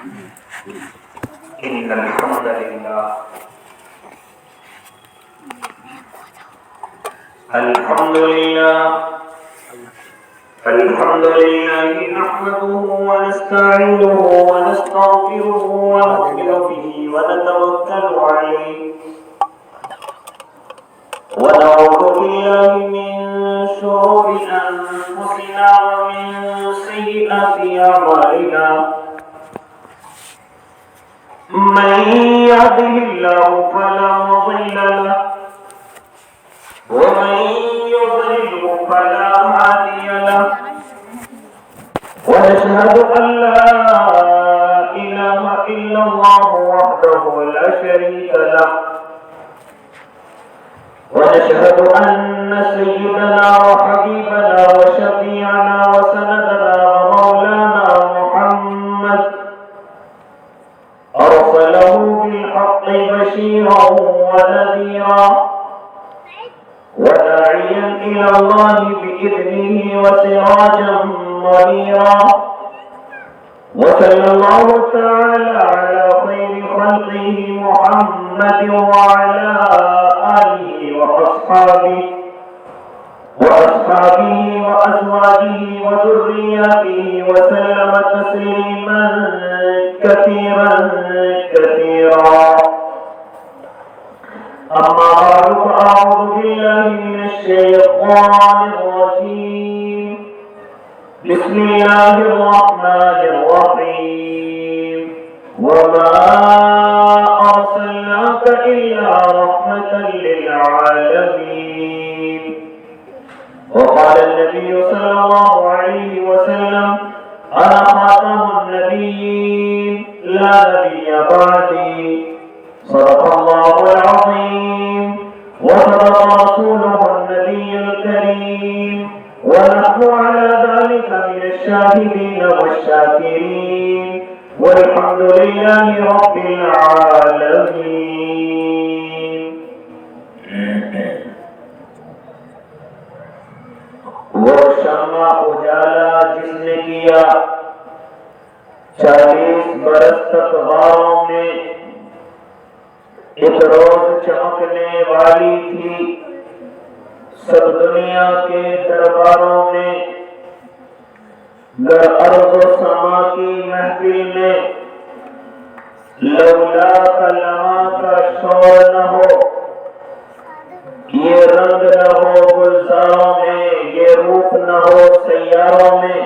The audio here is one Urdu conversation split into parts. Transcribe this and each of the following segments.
إن الحمد لله نحمده ونستعينه ونستغفره ونؤمن به ونتوكل عليه ونعوذ بالله من شرور أنفسنا ومن سيئات أعمالنا من يهده الله فلا مضل له ومن يضلل فلا هادي له ونشهد أن لا إله إلا الله وحده لا شريك له ونشهد أن سيدنا وحبيبنا وشفيعنا وسندنا ومولانا محمد أرسله بالحق بشيرا ونذيرا وداعيا إلى الله بإذنه وسراجا منيرا وصلى الله تعالى على خير خلقه محمد وعلى آله وأصحابه وأزواجه وذرياته وسلم تسليما كثيرا أما بعد فأعوذ بالله من الشيطان الرجيم بسم الله الرحمن الرحيم وما أرسلناك إلا رحمة للعالمين وقال النبي صلى الله عليه وسلم أنا خاتم النبيين لا نبي بعدي صدق الله العظيم وصدق رسوله النبي الكريم ونحن على ذلك من الشاهدين والشاكرين والحمد لله رب العالمين. وہ شمع اجالا جس نے کیا 40 برس تک غاروں میں ایک روز چمکنے والی تھی سب دنیا کے درباروں میں گر ارض و سما کی محفل میں لولا کلمہ کا شور نہ ہو یہ رنگ نہ ہو گلزاروں میں یہ روپ نہ ہو سیاروں میں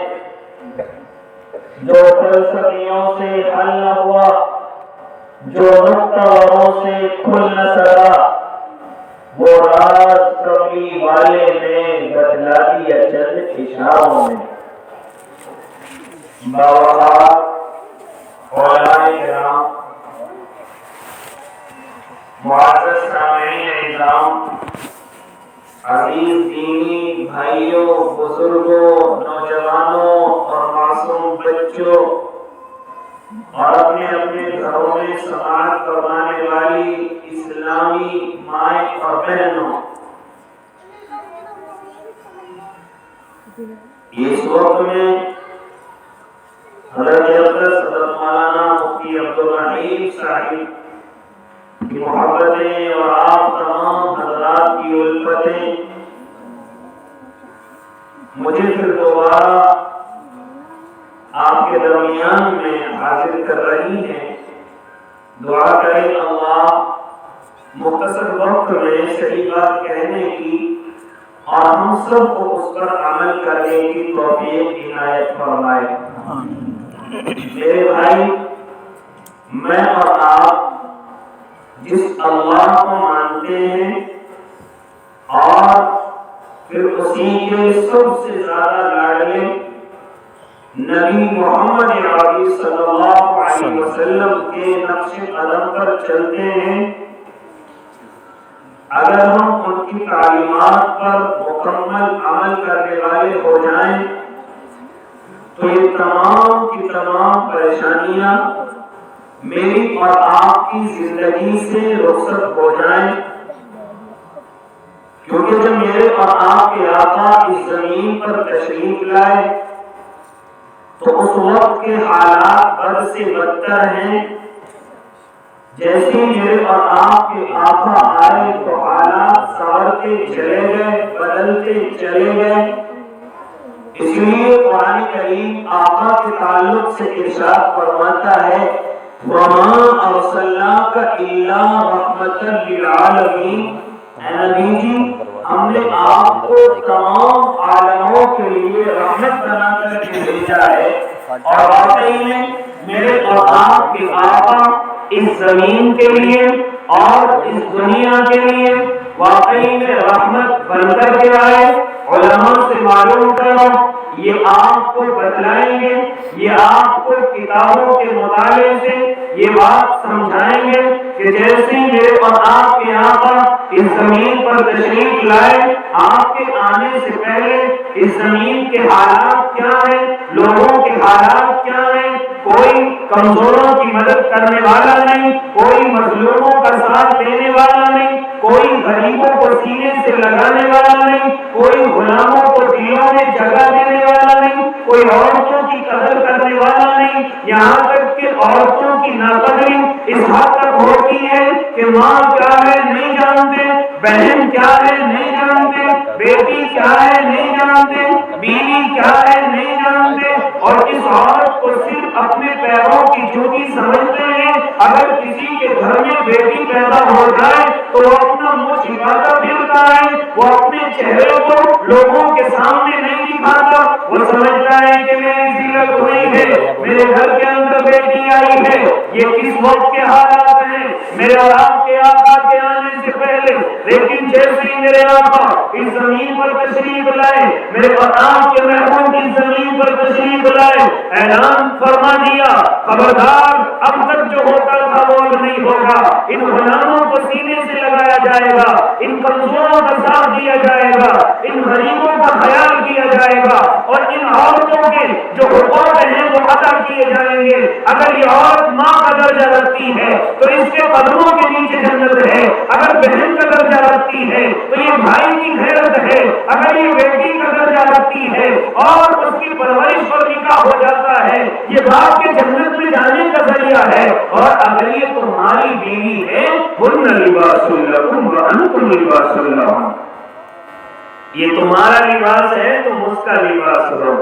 جو فلسفیوں سے حل نہ ہوا جو نقطہوں سے کھل نہ سکا وہ راز کبھی والے نے بتلا دیا چند اشاروں میں. باوقار علماء کرام معزز سامعین اعظام عزیز دینی بھائیوں بزرگوں نوجوانوں اور معصوم بچوں اور اپنے اپنے گھروں میں سماعت کروانے والی اسلامی مائیں اور بہنوں، اس وقت میں حضرت اقدس حضرت مولانا مفتی عبدالرحیم صاحب کی محبتیں اور آپ تمام حضرات کی الفتیں مجھے پھر دوبارہ آپ کے درمیان میں حاضر کر رہی ہیں. دعا کریں اللہ مختصر وقت میں صحیح بات کہنے کی اور ہم سب کو اس پر عمل کرنے کی توفیق عنایت فرمائے. میرے بھائی، میں اور آپ جس اللہ کو مانتے ہیں اور پھر اسی کے سب سے زیادہ لاڈلے نبی محمد عربی صلی اللہ علیہ وسلم کے نقش قدم پر چلتے ہیں، اگر ہم ان کی تعلیمات پر مکمل عمل کرنے والے ہو جائیں تو یہ تمام کی تمام پریشانیاں میری اور آپ کی زندگی سے رخصت ہو جائیں، کیونکہ جب میرے اور آپ کے آقا اس زمین پر تشریف لائے تو اس وقت کے حالات بد سے بدتر ہیں. جیسے میرے اور آپ کے آقا آئے تو حالات سنورتے چلے گئے، بدلتے چلے گئے. اس لیے قرآن کریم آقا کے تعلق سے ارشاد فرماتا ہے وَمَا أَرْسَلْنَاكَ إِلَّا رَحْمَةً لِلْعَالَمِينَ. اے نبی جی، ہم نے آپ کو تمام عالموں کے لیے رحمت بنا کر کے بھیجا ہے. اور واقعی میں میرے اور آپ کے آقا اس زمین کے لیے اور اس دنیا کے لیے واقعی میں رحمت بن کر کے آئے. علماء سے معلوم کرو، یہ آپ کو بتلائیں گے، یہ آپ کو کتابوں کے مطالعے سے یہ بات سمجھائیں گے کہ جیسے میرے اور آپ کے آقا اس زمین پر تشریف لائے، آپ کے آنے سے پہلے اس زمین کے حالات کیا ہیں، لوگوں کے حالات کیا ہیں. کوئی کمزوروں کی مدد کرنے والا نہیں، کوئی مظلوموں کا ساتھ دینے والا نہیں، کوئی غریبوں کو سینے سے لگانے والا نہیں، کوئی غلاموں کو دلوں میں جگہ دینے والا نہیں، کوئی عورتوں کی قدر کرنے والا نہیں. یہاں تک کہ عورتوں کی ناقدری اس حد تک ہوتی ہے کہ ماں کیا ہے نہیں جانتے، بہن کیا ہے نہیں جانتے، بیٹی کیا ہے نہیں جانتے، بیوی کیا ہے نہیں جانتے. اور اس عورت کو صرف اپنے پیروں کی جوتی سمجھتے ہیں. اگر کسی کے گھر میں بیٹی پیدا ہو جائے تو وہ اپنا منہ چھپاتا پھرتا ہے، وہ اپنے چہرے کو لوگوں کے سامنے نہیں دکھاتا. وہ سمجھتا ہے کہ میری ذلت ہوئی ہے، میرے گھر کے اندر بیٹی آئی ہے. یہ کس وقت کے حالات ہیں میرے اور آپ کے آقا کے آنے سے پہلے. لیکن جیسے ہی میرے آقا اس زمین پر تشریف لائے، میرے اور آپ کے محبوب اس زمین پر تشریف لائے، اعلان فرما دیا خبردار اب تک جو ہوتا تھا وہ اب نہیں ہوگا. ان غلاموں کو سینے سے لگایا جائے گا، ان کمزوروں کا ساتھ دیا جائے گا، ان غریبوں کا خیال کیا جائے گا، اور ان عورتوں کے جو حقوق ہیں وہ ادا کیے جائیں گے. اگر یہ عورت ماں کا درجہ رکھتی ہے تو اس کے قدموں کے نیچے جنت ہے. اگر بہن کا درجہ رکھتی ہے تو یہ بھائی کی غیرت ہے. اگر یہ بیٹی کا درجہ رکھتی ہے اور اس کی پرورش پر نکاح ہو جاتا ہے، یہ باپ کے جنت میں جانے کا ذریعہ ہے. اور اگر یہ تمہاری بیوی ہے ہن لباس لکم وانتم لباس لہن، یہ تمہارا لباس ہے تم اس کا لباس ہو.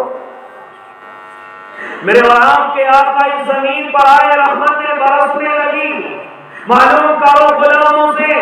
میرے اور آپ کے آقا اس زمین پر آئے، رحمتیں برسنے لگی. معلوم کرو غلاموں سے،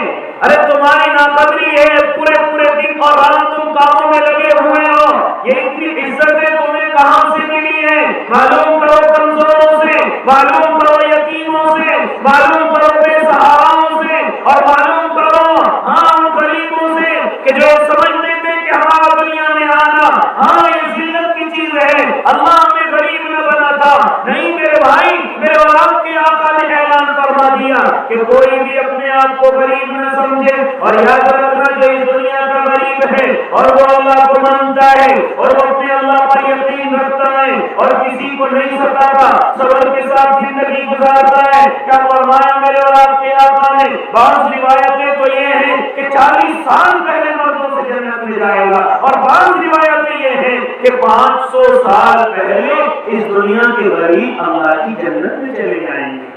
ارے تمہاری ناقدری ہے، پورے پورے دن اور رات تم کاموں میں لگے ہوئے ہو، یہ اتنی عزتیں تمہیں کہاں سے ملی ہیں؟ معلوم کرو کمزوروں سے، معلوم کرو یتیموں سے، معلوم کرو بے سہاراؤں سے، اور معلوم کرو ہاں غریبوں سے کہ جو سمجھتے تھے کہ ہمارا دنیا میں آنا ہاں یہ ذلت کی چیز ہے، اللہ ہمیں غریب نہ بنا تھا. نہیں میرے بھائی، میرے اور آپ کے آقا نے اعلان فرما دیا کہ کوئی بھی اپنے آپ کو غریب نہ سمجھے. اور یاد رکھنا جو اس دنیا کا غریب ہے اور وہ اللہ کو مانتا ہے اور وہ اپنے اللہ پر یقین رکھتا ہے اور کسی کو نہیں ستاتا، صبر کے ساتھ زندگی گزارتا ہے. کیا فرمایا میرے اور آپ کے آقا نے؟ بعض روایتیں تو یہ ہیں کہ 40 سال پہلے مردوں سے جنت میں جائے گا، اور بعض روایتیں یہ ہیں کہ 500 سال پہلے اس دنیا کے غریب اللہ کی جنت میں چلے جائیں گے.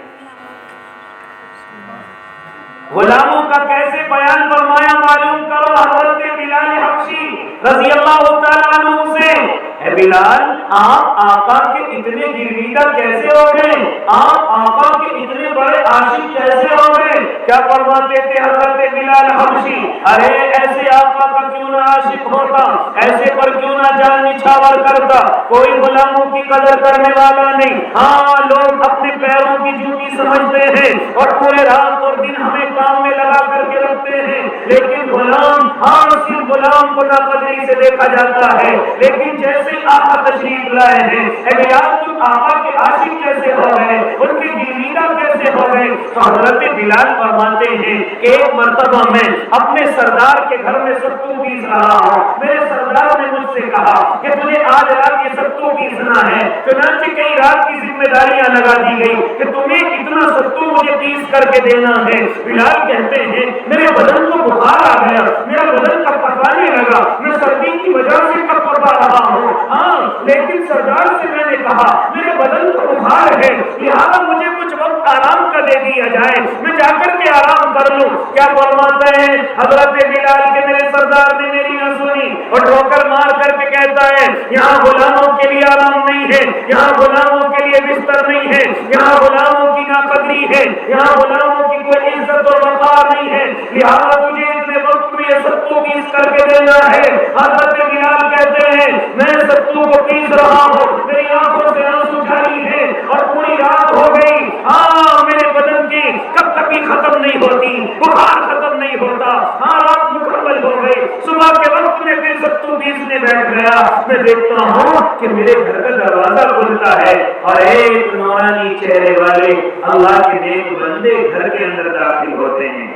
غلاموں کا کیسے بیان فرمایا معلوم کرو حضرت بلال حبشی رضی اللہ تعالیٰ عنہ سے. اے بلال، آپ آقا کے اتنے گرویدہ کیسے ہو گئے؟ آپ آقا کے اتنے بڑے عاشق کیسے ہو گئے؟ کیا فرماتے تھے حضرت بلال حبشی؟ ارے ایسے آقا کا کیوں نہ عاشق ہوتا، ایسے پر کیوں نہ جان نچھاور کرتا. کوئی غلاموں کی قدر کرنے والا نہیں. ہاں لوگ اپنے پیروں کی جوتی سمجھتے ہیں اور پورے رات اور دن ہمیں کام میں لگا کر کے رکھتے ہیں، لیکن غلام ہاں صرف غلام کو ناقدری سے دیکھا جاتا ہے. لیکن جیسے آقا تشریف لائے ہیں، اے بلال تم آقا کے عاشق کیسے ہو گئے، ان کے گرویدہ کیسے ہو گئے تو حضرت بلال فرماتے ہیں کہ ایک مرتبہ میں اپنے سردار کے گھر میں ستو پیس رہا ہوں، میرے سردار نے مجھ سے کہا کہ تجھے آج رات یہ ستو پیسنا ہے، چنانچہ کئی رات کی ذمہ داریاں لگا دی گئی کہ تمہیں اتنا ستو مجھے پیس کر کے دینا ہے۔ بلال کہتے ہیں میرے بدن کو بخار آ گیا، میرا بدن کب پکانے لگا، میں سردی کی وجہ سے کب پکا رہا ہوں، ہاں لیکن سردار سے میں نے کہا میرے بدن کو بخار ہے، لہٰذا مجھے کچھ وقت آرام کا دے دیا جائے، میں جا کر کے آرام کر لوں۔ کیا فرماتے ہیں حضرت بلال کے میرے سردار نے میری نہ سنی اور ٹھوکر مار کر کے کہتا ہے یہاں غلاموں کے لیے آرام نہیں ہے، یہاں غلاموں کے لیے بستر نہیں ہے، یہاں غلاموں کی ناقدری ہے، یہاں غلاموں کی کوئی عزت اور وقار نہیں ہے، لہٰذا تجھے اتنے وقت میں یہ ستو پیس کر کے دینا ہے۔ حضرت بلال کہتے ہیں میں ستو کو پیس رہا ہوں، میری آنکھوں سے آنسو جاری ہے اور پوری رات ہو گئی، ہاں میرے بدن کی کب تک بھی ختم نہیں ہوتی، بخار ختم نہیں ہوتا، ہاں رات مکمل ہو گئی، صبح کے وقت میں پھر ستو پیسنے بیٹھ گیا، میں دیکھتا ہوں کہ میرے گھر کا دروازہ کھلتا ہے اور ایک نورانی چہرے والے اللہ کے نیک بندے گھر کے اندر داخل ہوتے ہیں،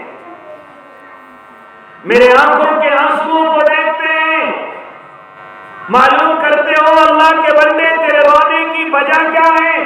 میرے آنکھوں کے آنسوؤں کو دیکھتے ہیں، معلوم کرتے ہو اللہ کے بندے تیرے رونے کی وجہ کیا ہے؟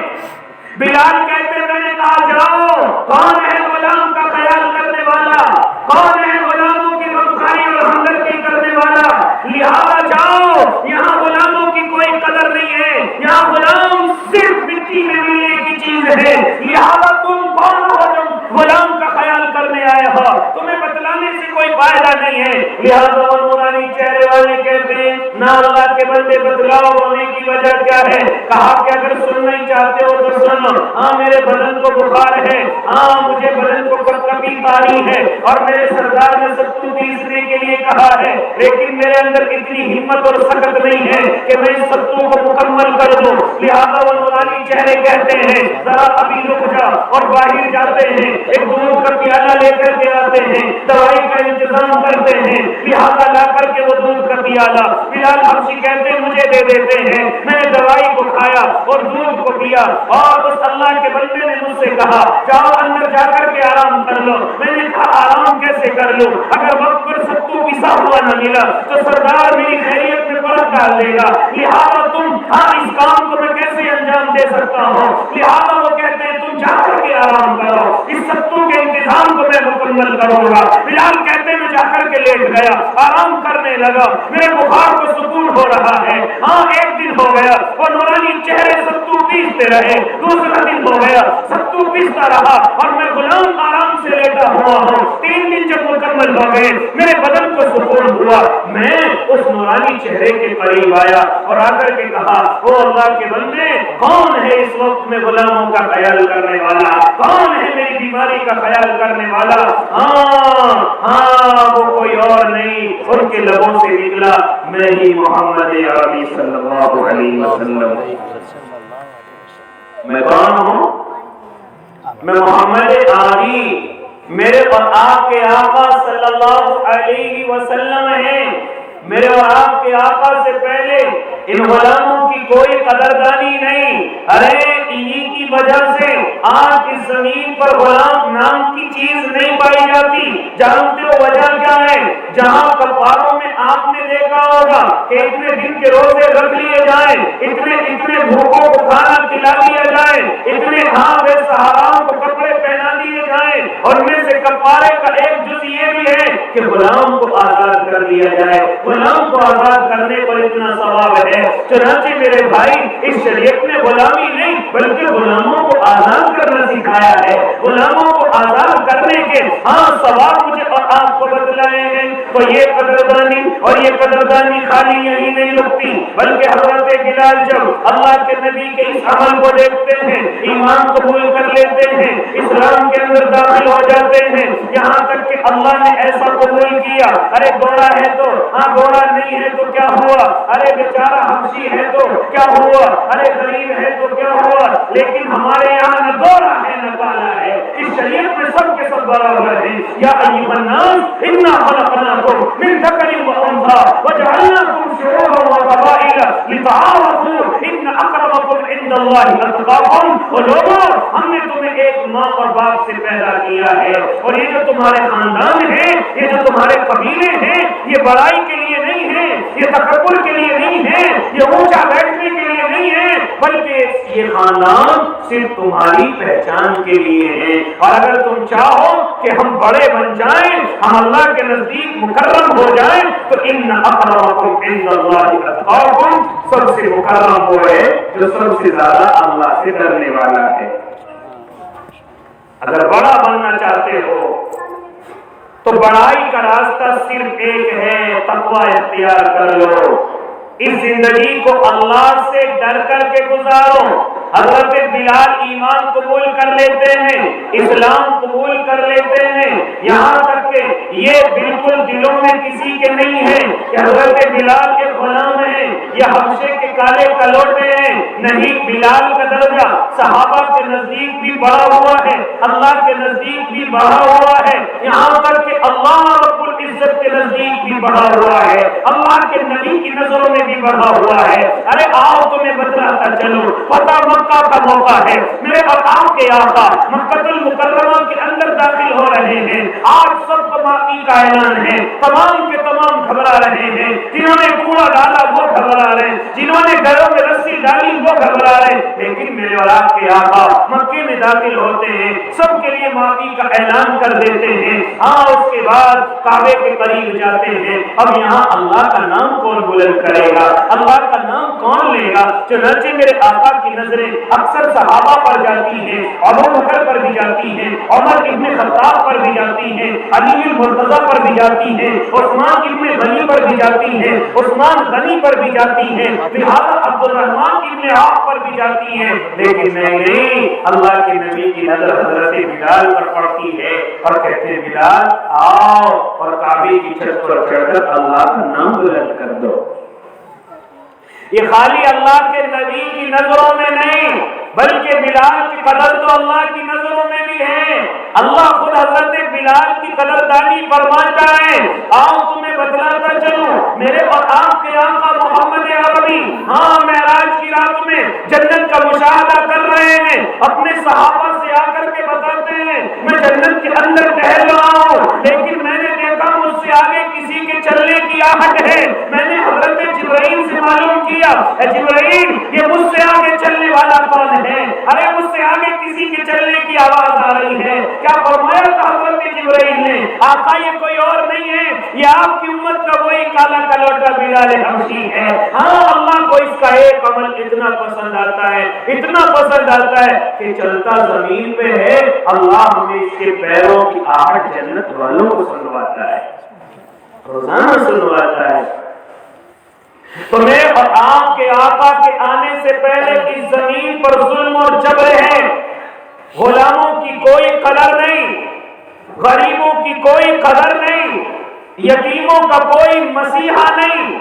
بلال کہتے میں نے کہا جاؤ، کون ہے غلام کا خیال کرنے والا، کون ہے غلاموں کی غمخواری اور ہمدردی کرنے والا، لہذا جاؤ، یہاں غلاموں کی کوئی قدر نہیں ہے، یہاں غلام صرف مٹی میں ملنے کی چیز ہے، لہذا تم کون ہو جو غلام کا خیال کرنے آئے ہو، تمہیں بتلانے سے کوئی فائدہ نہیں ہے۔ لہذا وہ نورانی چہرے والے کہتے ہیں نہ اللہ کے بندے بتلاؤ ہونے کی وجہ کیا ہے؟ کہا کہ اگر سننا ہی چاہتے ہو تو سنو، ہاں میرے بدن کو بخار ہے، ہاں مجھے بدن کو کبھی تاری ہے اور میرے سردار نے ستو پیسنے کے لیے کہا ہے، لیکن میرے اندر اتنی ہمت اور سخت نہیں ہے کہ میں اس ستو کو مکمل کر دوں۔ لہذا وہ نورانی چہرے کہتے ہیں ذرا ابھی رک جا، اور باہر جاتے ہیں، ایک دودھ کا پیالہ لے کر کے آتے ہیں، دوائی کا انتظام کرتے ہیں، لہذا لا کر کے وہ دودھ کا پیالہ بلال حبشی کہتے ہیں مجھے دے دیتے ہیں، میں نے دوائی کو کھایا اور دودھ کو پیا، اور اس اللہ کے بندے نے مجھ سے کہا جاؤ اندر جا کر کے آرام کر لو۔ میں نے کہا آرام کیسے کر لوں؟ اگر وقت پر ستو پیسا ہوا نہ ملا تو سردار میری خیریت میں فرق ڈال دے گا، لہذا تم ہاں اس کام کو میں کیسے انجام دے سکتا ہوں؟ لہذا وہ کہتے ہیں تم جا کر کے آرام کرو، اس ستو کے انتظام کو میں مکمل کروں گا۔ بلال کہتے ہیں میں جا کر کے لیٹ گیا، آرام کرنے لگا، میرے بخار کو سکون ہو رہا ہے، ہاں ایک دن ہو گیا، وہ نورانی چہرے ستو پیستے رہے، دوسرا دن ہو گیا، ستو پیستا رہا اور میں غلام آرام سے لیٹا ہوا ہوں، 3 دن جب مکمل ہو گئے میرے بدن کو سکون ہوا، میں اس نورانی چہرے کے قریب آیا اور آ کر کے کہا او اللہ کے بندے کون ہے اس وقت میں غلاموں کا خیال کرنے والا، کون ہے میری بیماری کا خیال کرنے والا؟ ہاں وہ کوئی اور نہیں، ان کے لبوں سے نکلا میں ہی محمد عربی صلی اللہ علیہ وسلم۔ میں کون ہوں؟ میں محمد عربی، میرے اور آپ کے آقا صلی اللہ علیہ وسلم ہیں، میرے اور آپ کے آقا سے پہلے ان غلاموں کی کوئی قدردانی نہیں، ارے انہی کی وجہ سے آج اس زمین پر غلام نام کی چیز نہیں پائی جاتی۔ جانتے ہو وجہ کیا ہے؟ جہاں کفاروں میں آپ نے دیکھا ہوگا کہ اتنے دن کے روزے رکھ لیے جائیں، اتنے بھوکوں کو کھانا کھلا دیا جائے، اتنے بے سہاراؤں کو کپڑے پہنا دیے جائیں، اور میں سے کفارے کا ایک جز یہ بھی ہے کہ غلام کو آزاد کر دیا جائے، غلام کو آزاد کرنے پر اتنا ثواب ہے۔ چنانچہ میرے بھائی اس شریعت میں غلامی نہیں بلکہ غلاموں کو آزاد کرنا سکھایا ہے، غلاموں کو آزاد کرنے کے ثواب مجھے اور آپ کو بتلائے ہیں۔ تو یہ قدردانی اور یہ قدردانی خالی یہی نہیں رکتی بلکہ حضرت بلال جب اللہ کے نبی کے اس عمل کو دیکھتے ہیں، ایمان قبول کر لیتے ہیں، اسلام کے اندر داخل ہو جاتے ہیں، یہاں تک کہ اللہ نے ایسا قبول کیا، ارے گوڑا ہے تو گوڑا نہیں ہے تو کیا ہوا، ارے بیچارہ حبشی ہے تو کیا ہوا، ارے غریب ہے تو کیا ہوا، لیکن ہمارے یہاں نہ گوڑا ہے نہ کالا ہے، اس شریعت میں سب کے سب برابر ہیں۔ یا ایھا الناس انا خلقناکم من ذکر و انثی وجعلناکم شعوبا وقبائل لتعارفوا ان اکرمکم عند اللہ اتقاکم۔ اور لوگوں ہم نے تمہیں ایک ماں اور باپ سے پیدا کیا ہے، اور یہ جو تمہارے خاندان ہے، یہ جو تمہارے قبیلے ہیں، یہ بڑائی کے لیے نہیں ہے، یہ تکبر کے لیے نہیں ہے، یہ اونچا بیٹھنے کے لیے نہیں ہے، بلکہ یہ خاندان صرف تمہاری پہچان کے لیے ہے۔ اور اگر تم چاہو کہ ہم بڑے بن جائیں، ہم اللہ کے نزدیک مکرم ہو جائیں، تو ان اکرمکم عند اللہ اتقاکم، سب سے مکرم وہ ہے جو سب سے زیادہ اللہ سے ڈرنے والا ہے۔ اگر بڑا بننا چاہتے ہو تو بڑائی کا راستہ صرف ایک ہے، تقوی اختیار کر لو۔ اس زندگی کو اللہ سے ڈر کر کے گزارو۔ حضرت بلال ایمان قبول کر لیتے ہیں، اسلام قبول کر لیتے ہیں، یہاں تک کہ یہ بالکل دلوں میں کسی کے نہیں ہے کہ حضرت بلال کے غلام ہیں یا حبشے کے کالے کلوٹے ہیں، نہیں، بلال کا درجہ صحابہ کے نزدیک بھی بڑا ہوا ہے، اللہ کے نزدیک بھی بڑا ہوا ہے، یہاں تک کہ اللہ رب العزت کے نزدیک بھی بڑا ہوا ہے، اللہ کے نبی کی نظروں میں بھی بڑا ہوا ہے۔ ارے آؤ تمہیں بتلاتا چلو، پتہ مکہ کا موقع ہے، میرے اور آپ کے آقا مکہ المکرمہ کے اندر داخل ہو رہے ہیں، آج سب کو معافی کا اعلان ہے، تمام کے تمام گھبرا رہے ہیں، جنہوں نے کوڑا ڈالا وہ گھبرا رہے ہیں، جنہوں نے گھروں میں رسی ڈالی وہ گھبرا رہے ہیں، لیکن میرے اور آپ کے آقا مکے میں داخل ہوتے ہیں، سب کے لیے معافی کا اعلان کر دیتے ہیں، ہاں اس کے بعد کعبے کے قریب جاتے ہیں۔ اب یہاں اللہ کا نام کون بلند کرے گا، اللہ کا نام کون لے گا؟ چنانچہ میرے آقا کی نظریں اکثر صحابہ پر جاتی ہیں، ابو بکر پر بھی جاتی ہیں، عمر ابن خطاب پر بھی جاتی ہیں، علی المرتضی پر بھی جاتی ہیں، عثمان ابن غنی پر بھی جاتی ہیں، عثمان غنی پر بھی جاتی ہیں، لہذا عبد الرحمن ابن عوف پر بھی جاتی ہیں، لیکن نہیں، اللہ کے نبی کی نظر حضرت بلال پر پڑتی ہے اور کہتے ہیں بلال آؤ اور کعبے کی چھت پر چڑھ کر اللہ کا نام بلند کر دو۔ یہ خالی اللہ کے نبی کی نظروں میں نہیں بلکہ بلال کی قدر تو اللہ کی نظروں میں بھی ہے۔ اللہ خود حضرت بلال کی قدردانی فرماتا ہے، آؤ تمہیں بتلاتا چلوں، میرے اور آپ کے آقا محمد عربی ہاں معراج کی رات میں جنت کا مشاہدہ کر رہے ہیں، اپنے صحابہ سے آ کر کے بتاتے ہیں میں جنت کے اندر ٹہل رہا ہوں، لیکن میں نے دیکھا مجھ سے آگے کسی کے چلنے کی آہٹ ہے، میں نے حضرت جبرائیل سے معلوم کیا، اے جبرائیل یہ مجھ سے آگے چلنے والا کون ہے؟ ارے مجھ سے آگے کسی کے چلنے کی آواز آ رہی ہے۔ کیا فرمایا تھا حضرت جبرائیل نے؟ آقا یہ کوئی اور نہیں ہے، یہ آپ کی امت کا وہی کالا کلوٹا بلال حبشی ہے۔ ہاں اللہ کو اس کا ایک عمل اتنا پسند آتا ہے، اتنا پسند آتا ہے کہ چلتا زمین پہ ہے، اللہ ہمیں اس کے پیروں کی آہٹ جنت والوں کو سنواتا ہے، روزانہ سنواتا ہے۔ تو میں اور آپ کے آقا کے آنے سے پہلے اس زمین پر ظلم اور جبر ہے، غلاموں کی کوئی قدر نہیں، غریبوں کی کوئی قدر نہیں، یتیموں کا کوئی مسیحا نہیں۔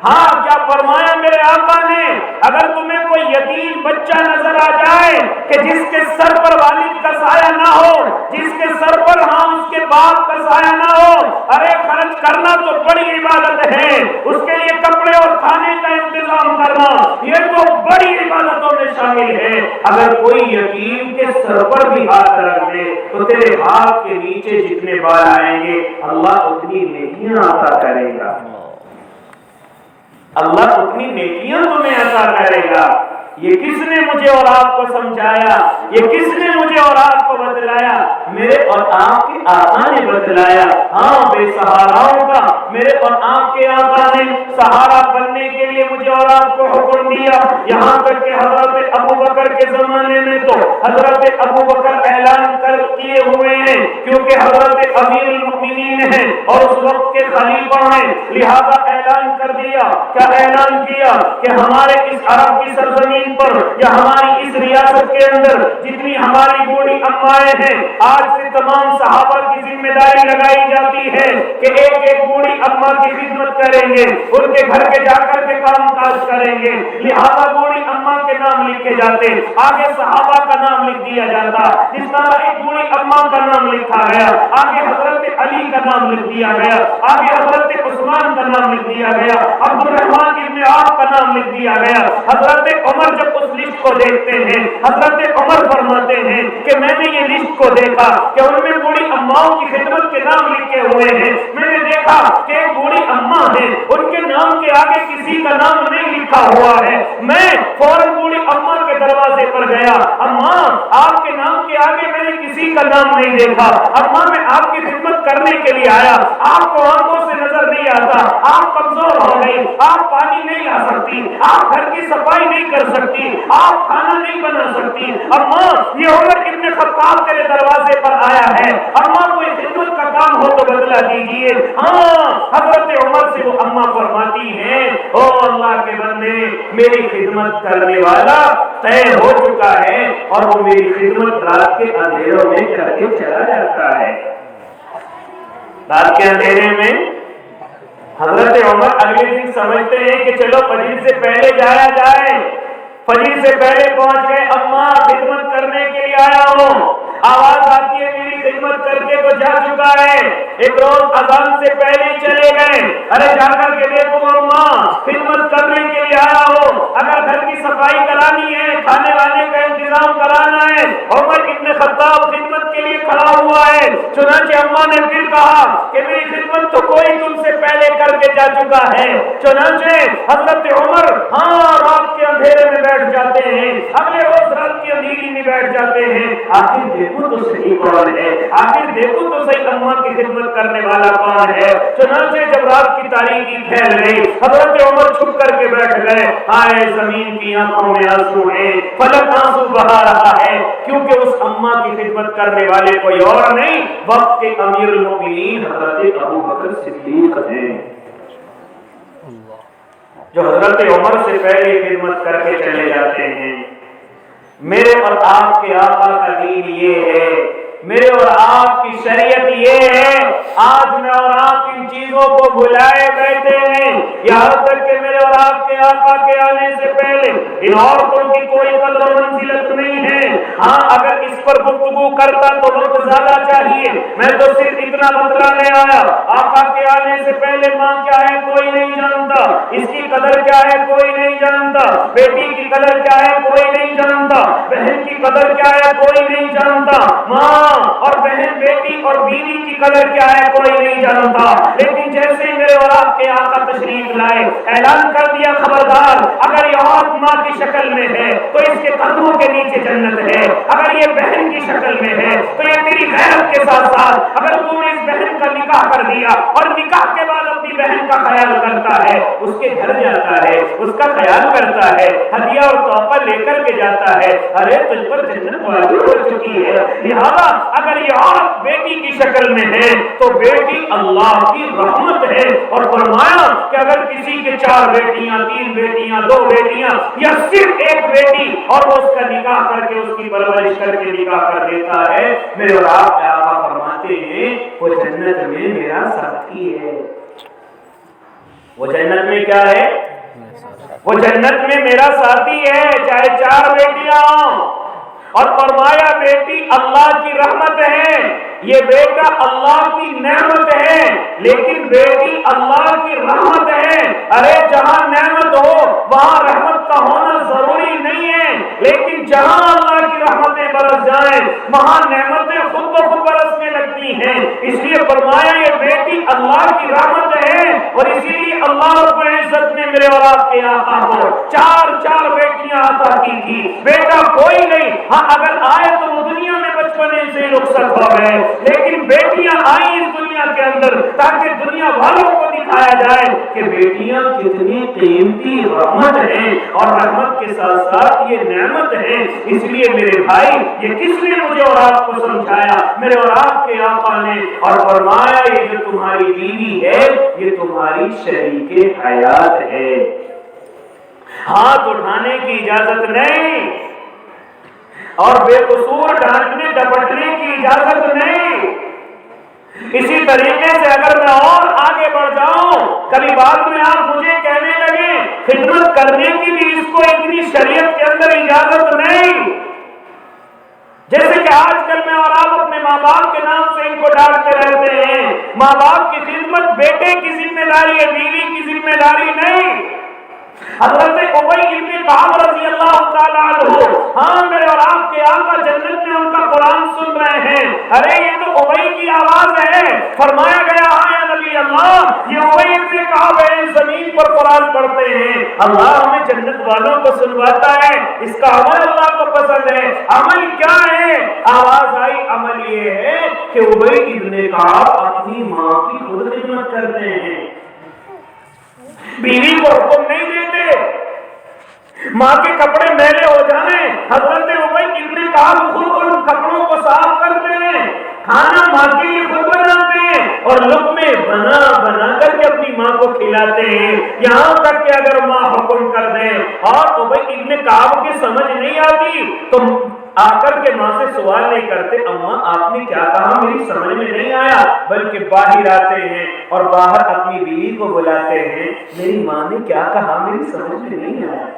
ہاں کیا فرمایا میرے آقا نے، اگر تمہیں کوئی یتیم بچہ نظر آ جائے کہ جس کے سر پر والد کا سایہ نہ ہو، جس کے سر پر ہاں اس کے باپ کا سایہ نہ ہو، ارے خرچ کرنا تو بڑی عبادت ہے، اس کے لیے کپڑے اور کھانے کا انتظام کرنا یہ تو بڑی عبادتوں میں شامل ہے۔ اگر کوئی یتیم کے سر پر بھی ہاتھ رکھ دے تو تیرے ہاتھ کے نیچے جتنے بال آئیں گے اللہ اتنی نیکیاں عطا کرے گا، اللہ اتنی نیکیاں تمہیں عطا کرے گا۔ یہ کس نے مجھے اور آپ کو سمجھایا، یہ کس نے مجھے اور آپ کو بتلایا؟ میرے اور آپ کے آقا نے بتلایا۔ ہاں بے سہاراؤں کا میرے اور آپ کے آقا نے سہارا بننے کے لیے مجھے اور آپ کو حکم دیا، یہاں تک کہ حضرت ابو بکر کے زمانے میں تو حضرت ابو بکر اعلان کر کیے ہوئے ہیں، کیونکہ حضرت امیر المؤمنین ہیں اور اس وقت کے خلیفہ ہیں، لہذا اعلان کر دیا، کیا اعلان کیا کہ ہمارے اس عرب کی سرزمین پر یا ہماری اس ریاست کے اندر جتنی ہماری بوڑھی امائیں ہیں، آج سے تمام صحابہ کی ذمہ داری لگائی جاتی ہے کہ ایک ایک بوڑھی اماں کی خدمت کریں گے، ان کے گھر کے جا کر کے کام کاج کریں گے، لہذا بوڑھی اماں کے نام لکھے جاتے، آگے صحابہ کا نام لکھ دیا جاتا، جس طرح ایک بوڑھی اماں کا نام لکھا گیا، آگے حضرت علی کا نام لکھ دیا گیا، آگے حضرت عثمان کا نام لکھ دیا گیا، عبد الرحمن ابن عوف کا نام لکھ دیا گیا۔ حضرت عمر جب اس لسٹ کو دیکھتے ہیں، حضرت عمر فرماتے ہیں کہ میں نے یہ لسٹ کو دیکھا کہ ان میں بوڑھی اماؤں کی خدمت کے نام لکھے ہوئے ہیں. میں نے دیکھا کہ ایک بوڑھی اماں ہے, ان کے نام کے آگے کسی کا نام نہیں لکھا ہوا ہے. میں فوراً بوڑھی اماں کے دروازے پر گیا. اماں, آپ کے نام کے آگے میں نے کسی کا نام نہیں دیکھا. اماں, میں آپ کی خدمت کرنے کے لیے آیا. آپ کو آنکھوں سے نظر نہیں آتا, آپ کمزور ہو گئی, آپ پانی نہیں لا سکتی, آپ گھر کی صفائی نہیں کر سکتی, آپ کھانا نہیں بنا سکتی. اماں, یہ عمر ابن خطاب تیرے دروازے پر آیا ہے. اماں, کوئی خدمت کا کام ہو تو بدلا دیجیے. ہاں, حضرت عمر سے وہ اماں فرماتی ہیں, او اللہ کے بندے, میری خدمت کرنے والا طے ہو چکا ہے اور وہ میری خدمت رات کے اندھیروں میں کر کے چلا جاتا ہے. رات کے اندھیرے میں حضرت عمر اگلے دن سمجھتے ہیں کہ چلو فجر سے پہلے جایا جائے. فجر سے پہلے پہنچ گئے. اماں, خدمت کرنے کے لیے آیا ہوں. آواز آتی ہے میری خدمت کر کے تو جا چکا ہے. ایک روز اذان سے پہلے چلے گئے. ارے جا کر کے دیکھو اماں, خدمت کرنے کے لیے آیا ہوں. اگر گھر کی صفائی کرانی ہے, کھانے وانے کا انتظام کرانا ہے. عمر ابن خطاب خدمت کے لیے کھڑا ہوا ہے. چنانچہ اماں نے پھر کہا کہ میری خدمت تو کوئی تم سے پہلے کر کے جا چکا ہے. چنانچہ حضرت عمر رات کے اندھیرے میں بیٹھ جاتے ہیں. اگلے روز رات کی اندھیری میں بیٹھ جاتے ہیں. آخر دیکھو تو صحیح کون ہے, آخر دیکھو تو صحیح اماں کی خدمت کرنے والا کون ہے. چنانچہ جب رات کی تاریکی پھیل گئی, حضرت عمر چھپ کر کے بیٹھ گئے. آئے زمین کی آنکھوں میں آنسو ہیں, فلک آنسو بہا رہا ہے, کیونکہ اس اماں کی خدمت کرنے والے کوئی اور نہیں, وقت کے امیر المومنین حضرت ابو بکر صدیق ہیں, جو حضرت عمر سے پہلے خدمت کر کے چلے جاتے ہیں. میرے اور آپ کے آقا کا دین یہ ہے, میرے اور آپ کی شریعت یہ ہے. آج میں اور آپ ان چیزوں کو بھلائے بیٹھے ہیں, یہاں تک کہ میرے اور آپ کے آقا کے آنے سے پہلے ان عورتوں کی کوئی قدر و منزلت نہیں ہے. ہاں, اگر اس پر گفتگو کرتا تو وقت زیادہ چاہیے. میں تو صرف اتنا بتلانے آیا, آقا کے آنے سے پہلے ماں کیا ہے کوئی نہیں جانتا, اس کی قدر کیا ہے کوئی نہیں جانتا, بیٹی کی قدر کیا ہے کوئی نہیں جانتا, بہن کی قدر کیا ہے کوئی نہیں جانتا, ماں اور بہن, بیٹی اور بیوی کی قدر کیا ہے کوئی نہیں جانتا. لیکن جیسے ہی میرے اور آپ کے آقا تشریف لائے, اعلان کر دیا, خبردار, اگر یہ عورت ماں کی شکل میں ہے تو اس کے قدموں کے نیچے جنت ہے. اگر یہ بہن کی شکل میں ہے تو یہ تیری غیرت کے ساتھ ساتھ, اگر تم نے اس بہن کا نکاح کر دیا اور نکاح کے بعد اپنی بہن کا خیال کرتا ہے, اس کے گھر جاتا ہے, اس کا خیال کرتا ہے, ہدیہ اور تحفہ لے کر کے جاتا ہے, ارے تجھ پر جنت واجب ہو چکی ہے. لہذا اگر یہ عورت بیٹی کی شکل میں ہے تو بیٹی اللہ کی رحمت ہے. اور فرمایا کہ اگر کسی کے 4 بیٹیاں, 3 بیٹیاں, 2 بیٹیاں یا صرف ایک بیٹی اور وہ اس کا نکاح کر کے اس کی پرورش کر کے نکاح کر دیتا ہے, میرے اور آپ کے آقا فرماتے ہیں وہ جنت میں میرا ساتھی ہے. وہ جنت میں کیا ہے, وہ جنت میں میرا ساتھی ہے, چاہے 4 بیٹیاں ہوں. اور فرمایا بیٹی اللہ کی رحمت ہے, یہ بیٹا اللہ کی نعمت ہے, لیکن بیٹی اللہ کی رحمت ہے. ارے جہاں نعمت ہو وہاں رحمت کا ہونا ضروری نہیں ہے, لیکن جہاں اللہ کی رحمتیں برس جائیں وہاں نعمتیں خود بخود برسنے لگتی ہیں. اس لیے فرمایا یہ بیٹی اللہ کی رحمت ہے, اور اسی لیے اللہ رب العزت نے میرے اور آپ کے آقا کو 4 بیٹیاں عطا کی تھی. بیٹا کوئی نہیں, ہاں اگر آئے تو وہ دنیا میں بچپنے سے رخصت ہو گئے, لیکن بیٹیاں آئی اس دنیا کے اندر تاکہ دنیا والوں کو دکھایا جائے کہ بیٹیاں کتنی قیمتی رحمت ہیں, اور رحمت کے ساتھ ساتھ یہ نعمت ہے. اس لیے میرے بھائی, یہ کس نے مجھے اور آپ کو سمجھایا, میرے اور آپ کے آقا نے, اور فرمایا یہ جو تمہاری بیوی ہے یہ تمہاری شریک حیات ہے. ہاتھ اٹھانے کی اجازت نہیں, اور بے قصور ڈانٹنے ڈپٹنے کی اجازت نہیں. اسی طریقے سے اگر میں اور آگے بڑھ جاؤں, کبھی بعد میں آپ مجھے کہنے لگے خدمت کرنے کی بھی اس کو اتنی شریعت کے اندر اجازت نہیں. جیسے کہ آج کل میں اور آپ اپنے ماں باپ کے نام سے ان کو ڈانٹتے رہتے ہیں. ماں باپ کی خدمت بیٹے کی ذمہ داری ہے, بیوی کی ذمہ داری نہیں. حضرت ابی بن کعب رضی اللہ تعالیٰ عنہ, ہاں میرے اور آپ کے آقا جنت میں ان کا ہیں ارے یہ تو ابی کی آواز ہے. فرمایا گیا ہاں یا نبی اللہ یہ ابی ابن کعب ہے, زمین پر قرآن پڑھتے ہیں, اللہ ہمیں جنت والوں کو سنواتا ہے, اس کا عمل اللہ کو پسند ہے. عمل کیا ہے؟ آواز آئی عمل یہ ہے کہ ابی ابن کعب اپنی ماں کی خود خدمت کرتے ہیں, بیوی کو حکم نہیں دیتے ماں کے کپڑے میلے ہو جائیں, حضرت ابی ابن کعب خود ان کپڑوں کو صاف کرتے ہیں, کھانا ماں کے لیے خود بناتے ہیں اور لقمے بنا بنا کر کے اپنی ماں کو کھلاتے ہیں. یہاں تک کہ اگر ماں حکم کر دے اور ابی ابن کعب کی سمجھ نہیں آتی تو آ کر کے ماں سے سوال نہیں کرتے اماں آپ نے کیا کہا میری سمجھ میں نہیں آیا, بلکہ باہر آتے ہیں اور باہر اپنی بیوی کو بلاتے ہیں, میری ماں نے کیا کہا میری سمجھ میں نہیں آیا.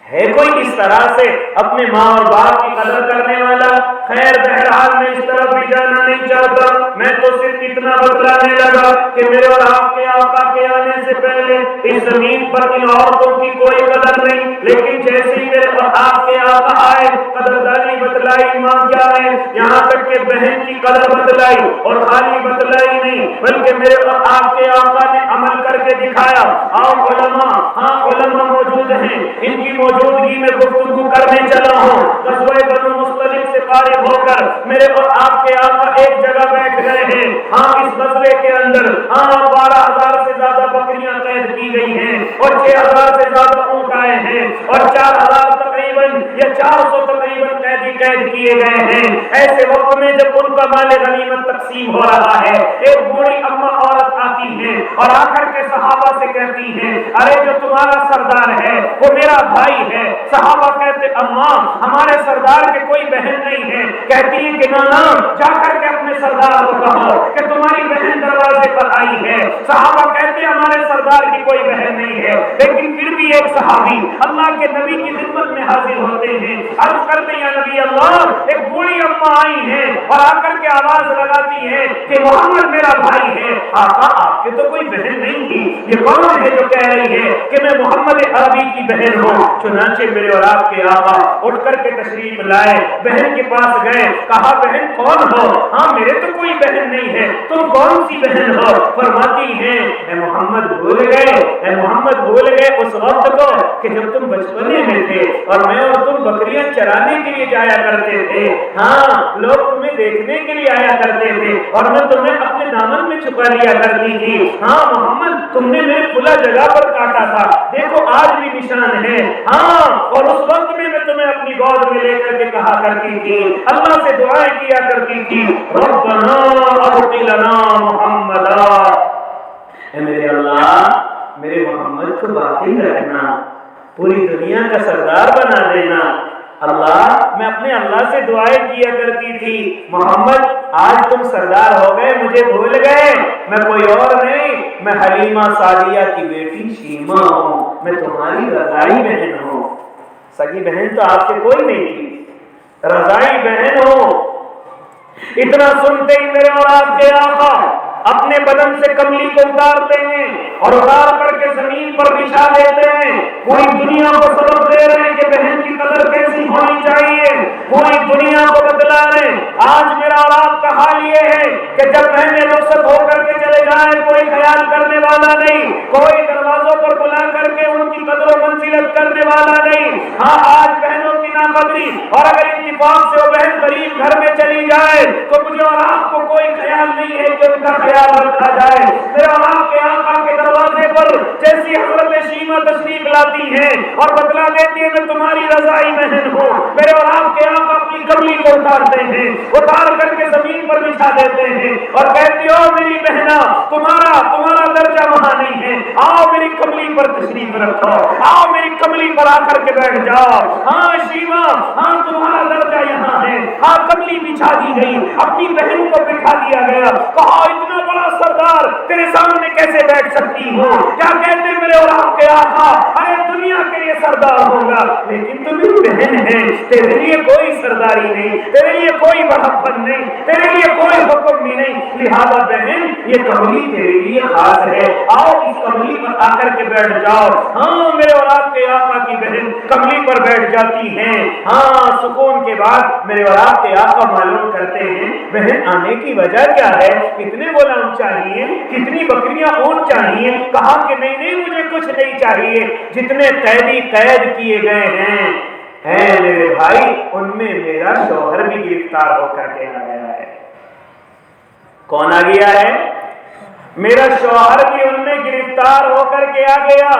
ہے کوئی اس طرح سے اپنے ماں اور باپ کی قدر کرنے والا؟ خیر بہرحال میں اس طرف بھی جانا نہیں چاہتا, میں تو صرف اتنا بتلانے لگا کہ میرے اور آپ کے آقا کے آنے سے پہلے اس زمین پر ان عورتوں کی کوئی قدر نہیں, لیکن جیسے ہی میرے اور آپ کے آقا آئے قدردانی بتلائی ماں کیا ہے, یہاں تک کہ بہن کی قدر بتلائی, اور خالی بتلائی نہیں بلکہ میرے اور آپ کے آقا نے عمل کر کے دکھایا. اور علماء, ہاں علماء موجود ہیں, ان کی موجودگی میں گفتگو کرنے چلا ہوں. غزوہ بنو مصطلق سے فارغ ہو کر میرے اور آپ کے آقا ایک جگہ بیٹھ گئے ہیں. ہاں اس غزوے کے اندر 12,000 سے زیادہ بکریاں قید کی گئی ہیں اور 6,000 سے زیادہ اونٹ آئے ہیں اور 4,000 تقریباً یا 400 تقریباً قید کیے گئے ہیں. ایسے وقت میں جب ان کا مال غنیمت تقسیم ہو رہا ہے, ایک بوڑھی اما عورت آتی ہے اور آ کر کے صحابہ سے کہتی ہے ارے جو تمہارا سردار ہے وہ میرا بھائی ہے. صحابہ کہتے اماں ہمارے سردار کے کوئی بہن نہیں ہے. کہتی ہے کہ نانا جا کر کے اپنے سردار کو کہو کہ تمہاری بہن دروازے پر آئی ہے. صحابہ کہتے ہمارے سردار کی کوئی بہن نہیں ہے, لیکن پھر بھی ایک صحابی اللہ کے نبی کی خدمت میں حاضر ہوتے ہیں, عرض کرتے ہیں نبی اللہ ایک بوڑھی اما آئی ہے اور آ کر کے آواز لگاتی ہے کہ محمد میرا بھائی ہے. آقا آپ کے تو کوئی بہن نہیں تھی, یہ کون ہے جو کہہ رہی ہے کہ میں محمد عربی کی بہن ہوں؟ چنانچہ میرے اور آپ کے آقا اٹھ کر کے تشریف لائے, بہن کے پاس گئے, کہا بہن کون ہو؟ ہاں میرے تو کوئی بہن نہیں ہے, تم کون سی بہن ہو؟ فرماتی ہیں اے محمد بھول گئے, اے محمد بھول گئے اس وقت کو کہ جب تم بچپنے میں تھے اور میں اور تم بکریاں چرانے کے لیے جایا کرتے تھے. ہاں لوگ تمہیں دیکھنے کے لیے آیا کرتے تھے اور میں تمہیں اپنے دامن میں چھپا لیا کرتی تھی. ہاں محمد تم نے میرے کھلا جگہ پر کاٹا تھا, دیکھو آج بھی نشان ہے. ہاں اور اس وقت میں تمہیں اپنی گود میں لے کر کے کہا کرتی تھی, اللہ سے دعائیں کیا کرتی تھی ربنا ابقِ لنا محمدا, اے میرے اللہ میرے محمد کو باقی رکھنا, پوری دنیا کا سردار بنا دینا. اللہ میں اپنے اللہ سے دعائیں کیا کرتی تھی محمد آج تم سردار ہو گئے, مجھے بھول گئے, میں کوئی اور نہیں, میں حلیمہ سعدیہ کی بیٹی شیمہ ہوں, میں تمہاری رضائی بہن ہوں. سگی بہن تو آپ سے کوئی نہیں تھی, رضائی بہن ہوں. اتنا سنتے ہی میرے اور آپ کے آقا اپنے بدن سے کملی کو اتارتے ہیں اور اتار کر کے زمین پر بچھا دیتے ہیں. پوری دنیا کو سبق دے رہے ہیں کہ بہن کی قدر کیسی ہونی چاہیے, پوری دنیا کو بتلا رہے ہیں. آج میرا اور آپ کا حال یہ ہے کہ جب بہنیں رخصت ہو کر کے چلے جائیں کوئی خیال کرنے والا نہیں, کوئی دروازوں پر بلا کر کے ان کی قدر و منزلت کرنے والا نہیں. ہاں آج بہنوں کی ناقدری, اور اگر اتفاق سے وہ بہن غریب گھر میں چلی جائے تو مجھے اور آپ کو کوئی خیال نہیں ہے کہ ان کا خیال رکھا جائے. میرے اور آپ کے آقا کے دروازے پر جیسی حضرت شیمہ تشریف لاتی ہیں اور بتلا دیتی ہے میں تمہاری رضائی بہن ہوں, میرے اور آپ کے آقا اپنی کملی کو اتارتے ہیں, اتار کر کے زمین پر بچھا دیتے ہیں اور کہتی ہو میری بہنا تمہارا درجہ وہاں نہیں ہے, آؤ میری کملی پر تشریف رکھو, آؤ میری کملی پر آ کر کے بیٹھ جاؤ. ہاں شیمہ ہاں تمہارا درجہ یہاں ہے. ہاں کملی بچھا دی گئی, اپنی بہن کو بٹھا دیا گیا, کہا اتنا بڑا سردار تیرے سامنے کیسے بیٹھ سکتی ہو؟ کیا کہتے میرے اور آپ کے آقا ارے دنیا کے لیے سردار ہوگا لیکن تو میری بہن ہے, تیرے لیے کوئی سردار فرمانبرداری نہیں، تیرے لیے کوئی بڑھپن نہیں، تیرے لیے کوئی حکم بھی نہیں، لہذا بہن یہ کملی تیرے لیے خاص ہے، آؤ اس کملی پر آ کر کے بیٹھ جاؤ۔ ہاں میرے اور آپ کے آقا کی بہن کملی پر بیٹھ جاتی ہیں، ہاں سکون کے بعد میرے اور آپ کے آقا معلوم کرتے ہیں بہن آنے کی وجہ کیا ہے، کتنے غلام چاہیے، کتنی بکریاں اونٹ چاہیے؟ کہا کہ نہیں نہیں مجھے کچھ نہیں چاہیے، جتنے قیدی قید کیے گئے ہیں میرے بھائی ان میں میرا شوہر بھی گرفتار ہو کر کے آ گیا ہے۔ کون آ گیا ہے؟ میرا شوہر بھی ان میں گرفتار ہو کر کے آ گیا،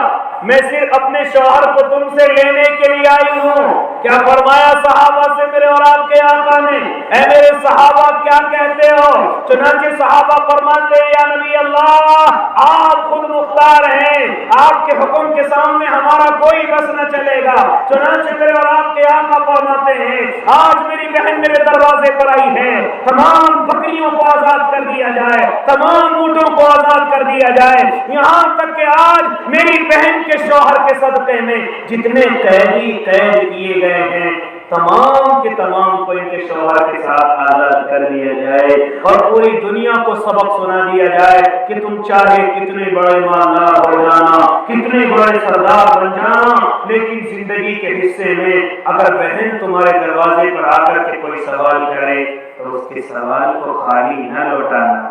میں صرف اپنے شوہر کو تم سے لینے کے لیے آئی ہوں۔ کیا فرمایا صحابہ سے میرے اور آپ کے آقا نے؟ اے میرے صحابہ کیا کہتے ہو؟ چنانچہ صحابہ فرماتے ہیں یا نبی اللہ آپ خود مختار ہیں، آپ کے حکم کے سامنے ہمارا کوئی بس نہ چلے گا۔ چنانچہ میرے اور آپ کے آقا فرماتے ہیں آج میری بہن میرے دروازے پر آئی ہے، تمام بکریوں کو آزاد کر دیا جائے، تمام اونٹوں کو آزاد کر دیا جائے، یہاں تک کہ آج میری بہن کے شوہر کے صدقے میں جتنے قیدی قید کیے گئے ہیں تمام کے تمام کو ان کے شوہر کے ساتھ آزاد کر دیا جائے، اور پوری دنیا کو سبق سنا دیا جائے کہ تم چاہے کتنے بڑے مالدار ہو جانا، کتنے بڑے سردار بن جانا، لیکن زندگی کے حصے میں اگر بہن تمہارے دروازے پر آ کر کے کوئی سوال کرے تو اس کے سوال کو خالی نہ لوٹانا،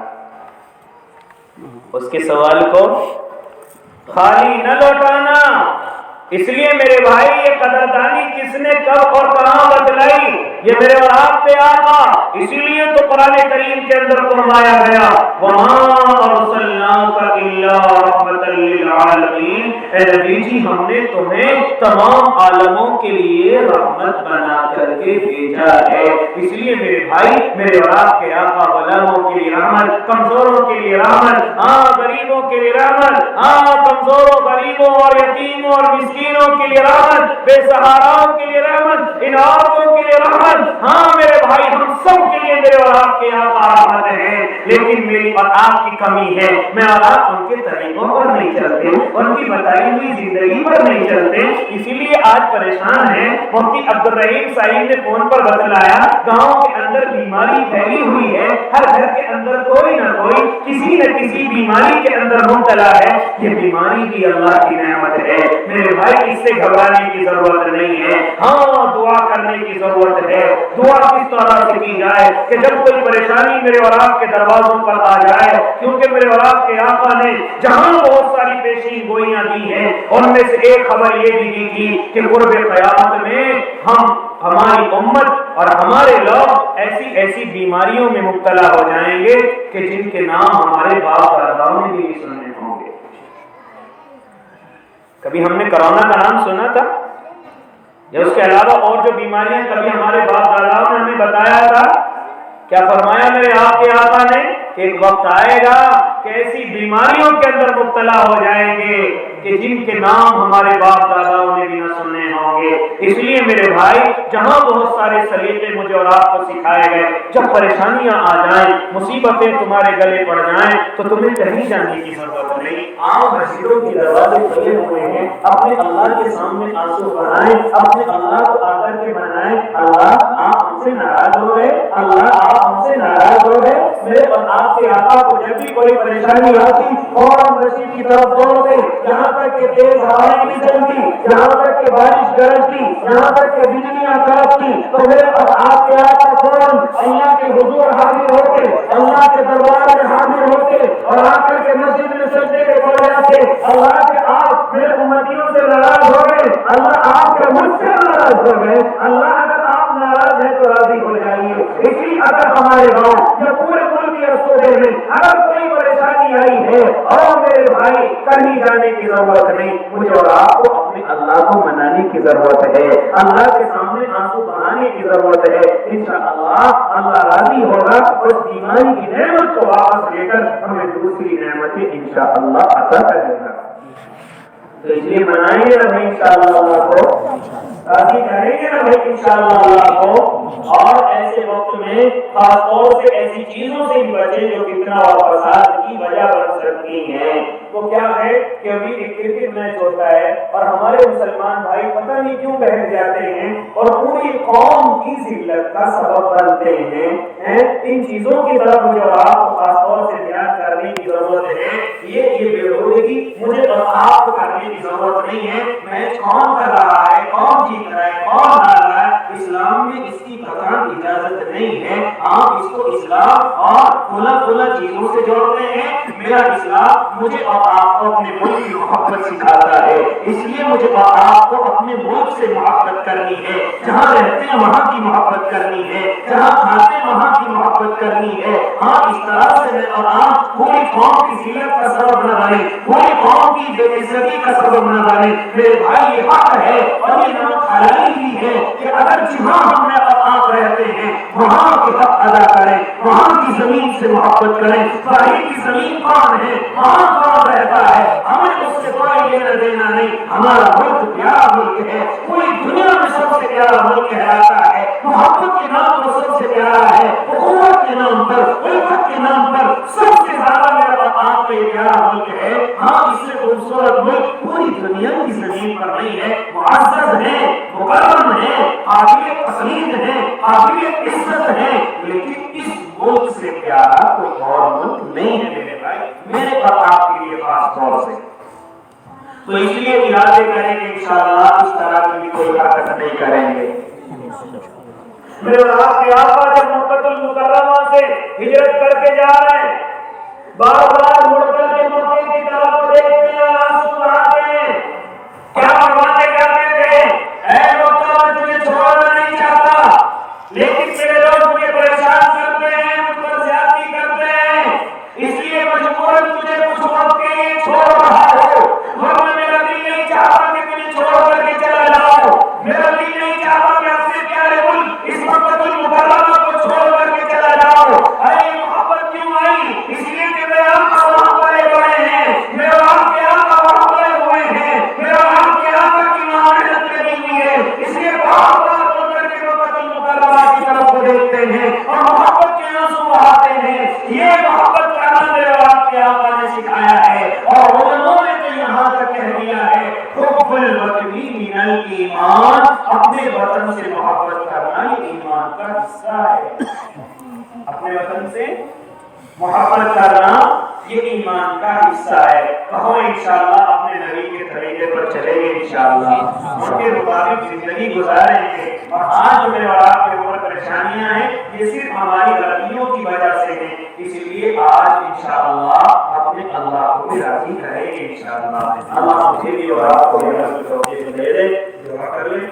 اس کے سوال کو خالی نہ لوٹانا۔ اس لیے میرے بھائی یہ قدردانی کس نے کب اور کہاں بتلائی؟ یہ میرے اور آپ پہ آقا، اسی لیے تو قرآن کریم کے اندر فرمایا گیا وَمَا أَرْسَلْنَاكَ إِلَّا رَحْمَةً لِّلْعَالَمِينَ، اے نبی جی ہم نے تمہیں تمام عالموں کے لیے رحمت بنا کر کے بھیجا ہے۔ اس لیے میرے بھائی میرے اور آپ کے آقا غلاموں کے لیے رحمت، کمزوروں کے لیے رحمت، غریبوں کے لیے رحمت، کمزوروں غریبوں اور یتیموں اور مسکینوں کے لیے رحمت، بے سہاراؤں کے لیے رحمت، ان عورتوں کے لیے رحمت، میرے بھائی ہم سب کے لیے میرے اور آپ کے آقا رحمت ہیں، لیکن میری اور آپ کی کمی ہے، میں اور آپ ان کے طریقوں پر نہیں چلتے، ان کی بتائی ہوئی زندگی پر نہیں چلتے، اسی لیے آج پریشان ہیں۔ مفتی عبد الرحیم صاحب نے فون پر بتلایا گاؤں کے اندر بیماری پھیلی ہوئی ہے، ہر گھر کے اندر کوئی نہ کوئی کسی نہ کسی بیماری کے اندر مبتلا ہے، یہ بیماری بھی اللہ کی نعمت ہے میرے بھائی، اس سے گھبرانے کی ضرورت نہیں ہے، دعا کرنے کی ضرورت ہے۔ دعا کس طرح سے کی جائے کہ جب کوئی پریشانی میرے اور آپ کے دروازوں پر آ جائے، کیونکہ میرے اور آپ کے آقا نے جہاں بہت ساری پیشین گوئیاں دی ہیں ان میں سے ایک خبر یہ بھی دی تھی کہ قرب قیامت میں ہماری امت اور ہمارے لوگ ایسی بیماریوں میں مبتلا ہو جائیں گے کہ جن کے نام ہمارے باپ داداؤں نے بھی نہیں سنے ہوں گے۔ کبھی ہم نے کرونا کا نام سنا تھا یا اس کے علاوہ اور جو بیماریاں کبھی ہمارے باپ داداؤں نے ہمیں بتایا تھا؟ کیا فرمایا میرے آپ کے آقا نے کہ ایک وقت آئے گا کہ ایسی بیماریوں کے اندر مبتلا ہو جائیں گے کہ جن کے نام ہمارے باپ داداؤں نے بھی نہ سنے ہوں گے۔ اس لیے میرے بھائی جہاں بہت سارے سلیقے مجھے اور آپ کو سکھائے گئے، جب پریشانیاں آ جائیں، مصیبتیں تمہارے گلے پڑ جائیں تو تمہیں کہیں جانے کی ضرورت نہیں، آؤ مسجدوں کی دروازے کھلے ہوئے ہیں، اپنے اللہ کے سامنے آنسو بہائیں، اپنے اللہ کو آ کر کے منائیں، اللہ آپ ہم سے ناراض ہو گئے، اللہ آپ ہم سے ناراض ہو گئے۔ میرے اور آپ کے آقا کو جب بھی کوئی پریشانی آتی فوراً مسجد کی طرف دوڑتے، یہاں تک کہ تیز ہوائیں بھی چلتی، یہاں تک کہ بارش گرجتی، یہاں تک کہ بجلیاں کڑکتی، تو میرے اور آپ کے آقا فوراً اللہ کے حضور حاضر ہوتے، اللہ کے دربار میں حاضر ہوتے اور آ کر کے مسجد میں سجدے کے پڑ جاتے، اللہ کے آپ میرے امتیوں سے ناراض ہو گئے، اللہ آپ کے مجھ سے ناراض ہو گئے، اللہ اگر آپ ناراض ہیں تو راضی ہو جائیے۔ اسی اگر ہمارے گاؤں یا پورے ملک کے صوبے میں اگر کوئی پریشانی آئی ہے اور میرے بھائی کہیں جانے کی ضرورت نہیں، مجھے اور آپ کو اپنے اللہ کو منانے کی ضرورت ہے، اللہ کے سامنے آنسو بہانے کی ضرورت ہے، انشاءاللہ اللہ راضی ہوگا اور اس بیماری کی نعمت کو واپس لے کر ہمیں دوسری نعمتیں انشاءاللہ عطا کرے گا۔ تو اس لیے منائیں گے انشاءاللہ اللہ کو راضی کریں گے نا بھائی انشاءاللہ اللہ کو. اور ایسے وقت میں خاص طور سے ایسی چیزوں سے بھی بچیں جو فتنہ اور فساد کی وجہ بن سکتی ہیں. تو کیا ہے کہ ابھی ایک کرکٹ میچ ہوتا ہے اور ہمارے مسلمان بھائی پتہ نہیں کیوں بہک جاتے ہیں اور پوری قوم کی ذلت کا سبب بنتے ہیں. ان چیزوں کی طرف جو آپ کو خاص طور سے دھیان کرنے کی ضرورت ہے. یہ بےہودگی مجھے اور آپ کو کرنے کی ضرورت نہیں ہے. میچ کون کر رہا ہے, کون جیت رہا ہے, کون ہار رہا ہے, اسلام میں اس کی قطعاً اجازت نہیں ہے. آپ اس کو اسلام اور کھلا چیزوں سے جوڑتے ہیں. میرا اسلام مجھے اور آپ کو اپنے ملک کی محبت سکھاتا ہے. اس لیے مجھے اور آپ کو اپنے ملک سے محبت کرنی ہے. جہاں رہتے ہیں وہاں کی محبت کرنی ہے, جہاں کھاتے ہیں وہاں کی محبت کرنی ہے. ہاں اس طرح سے میں اور آپ پوری قوم کی ذلت کا سبب نہ بنے, پوری قوم کی بے عزتی کا سبب نہ بنے. میرے بھائی یہ حق ہے اور یہ نمک حلالی بھی ہے کہ اگر جہاں ہم میں اور آپ رہتے ہیں وہاں کے حق ادا کریں, وہاں کی زمین سے محبت کریں. باہر کی زمین کون ہے, وہاں کون رہتا ہے, ہمیں اس سے کوئی لینا دینا نہیں. ہمارا ملک پیارا ملک ہے, پوری دنیا میں سب سے پیارا ملک کہلاتا ہے. محبت کے نام پر سب سے پیارا ہے, حکومت کے نام پر, الفت کے نام پر سب سے زیادہ میرا آپ کا یہ پیارا ملک ہے. ہاں اس سے خوبصورت ملک پوری دنیا کی زمین پر نہیں ہے. معزز ہے, مکرم ہے, قابل تسلیم ہے, قابل عزت ہے, لیکن اس ملک سے پیارا کوئی اور ملک نہیں ہے میرے بھائی, میرے اور آپ کے لیے خاص طور سے. تو اس لیے ارادے کریں کہ انشاءاللہ اس طرح کی بھی کوئی حرکت نہیں کریں گے. میرے آپ کے آقا جب مکہ المکرمہ سے ہجرت کر کے جا رہے ہیں, بار بار مڑ کر کے مکے کی طرف دیکھتے ہیں, آنسو بہاتے ہیں. کیا فرماتے کرتے تھے, اے مکہ میں تجھے چھوڑنا نہیں چاہتا, لیکن میرے لوگ مجھے پریشان کرتے ہیں, مجھ پر زیادتی کرتے ہیں, اس لیے مجبوراً تجھے کچھ وقت کے لیے چھوڑ رہا ہوں. ورنہ میرا دل نہیں چاہتا کہ تجھے چھوڑ کر کے چلا جاؤ. میرا دل نہیں چاہتا کہ اپنے پیارے ملک اس مکہ المکرمہ کو چھوڑ کر کے چلا جاؤ. ارے محبت کیوں آئی, اس لیے کہ میرے آقا وہاں پڑے ہوئے ہیں, میرے آپ کے آقا وہاں پڑے ہوئے ہیں, میرے آپ کے آقا کی وہاں محنت لگی ہوئی ہے. اس لیے بار بار مڑ کر کے مکہ المکرمہ کی طرف دیکھتے ہیں اور محبت کے آنسو بہاتے ہیں. یہ محبت کرنا میرے آپ کے آقا نے سکھایا ہے. اور علماء نے تو یہاں تک کہہ دیا ہے, حب الوطن من الایمان, اپنے وطن سے محبت کرنا یہ ایمان کا حصہ ہے. اپنے وطن سے محبت کرنا یہ ایمان کا حصہ ہے. کہو انشاءاللہ اپنے نبی کے طریقے پر چلیں گے, انشاءاللہ ان کے مطابق زندگی گزاریں گے. اور آج میرے اور آپ کے اوپر پریشانیاں ہیں, یہ صرف ہماری غلطیوں کی وجہ سے ہیں. اس لیے آج انشاءاللہ اپنے اللہ کو بھی راضی کریں گے انشاءاللہ. اللہ مجھے بھی اور آپ کو بھی راضی دے دے. دعا کر لیں.